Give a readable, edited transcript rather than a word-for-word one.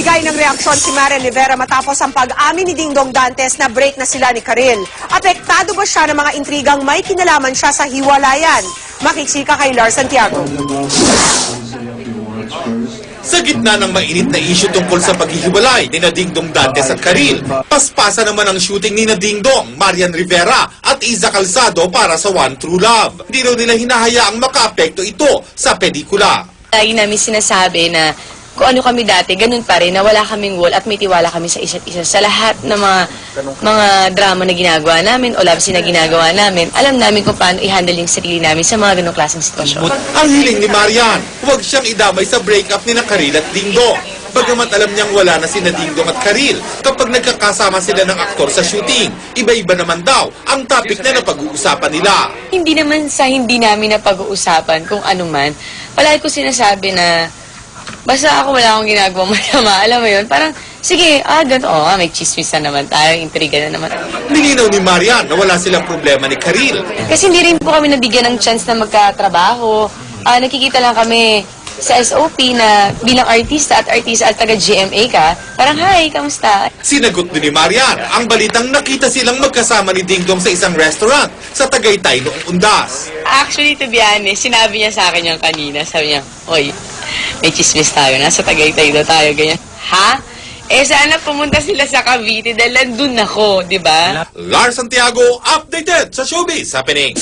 Nagbigay ng reaksyon si Marian Rivera matapos ang pag-amin ni Dingdong Dantes na break na sila ni Karil. Apektado ba siya ng mga intrigang may kinalaman siya sa hiwalayan? Makiksika kay Lars Santiago. Sa gitna ng mainit na isyu tungkol sa paghihiwalay ni Dingdong Dantes at Karil, paspasa naman ang shooting ni Dingdong, Marian Rivera at Iza Calzado para sa One True Love. Hindi raw nila hinahayaang makaapekto ito sa pelikula. Lagi namin sinasabi na kung ano kami dati, ganun pa rin, na wala kaming wall at may tiwala kami sa isa't isa. Sa lahat ng mga drama na ginagawa namin o love scene na ginagawa namin, alam namin kung paano i-handle yung sarili namin sa mga ganung klaseng sitwasyon. Ang hiling ni Marian, huwag siyang idamay sa breakup ni Karil at Dingdong. Bagamat alam niyang wala na sina Dingdong at Karil, kapag nagkakasama sila ng aktor sa shooting, iba-iba naman daw ang topic na napag-uusapan nila. Hindi naman sa hindi namin napag-uusapan kung ano man. Palagi ko sinasabi na basta ako wala akong ginagawa masama, alam mo yun, parang, sige, ganito, may chismis na naman tayo, intriga na naman. Nilinaw ni Marian na wala silang problema ni Karil. Kasi hindi rin po kami nabigyan ng chance na magkatrabaho. Nakikita lang kami sa SOP na bilang artista at taga-GMA ka, parang, hi, kamusta? Sinagot din ni Marian ang balitang nakita silang magkasama ni Dingdong sa isang restaurant sa Tagaytay noong Undas. Actually, to be honest, sinabi niya sa akin yung kanina, sabi niya, oy, may chismis tayo, nasa Tagaytay daw tayo, ganyan. Ha? Sana pumunta sila sa Cavite dahil nandun ako, di ba? Lars Santiago, updated sa Showbiz Happening.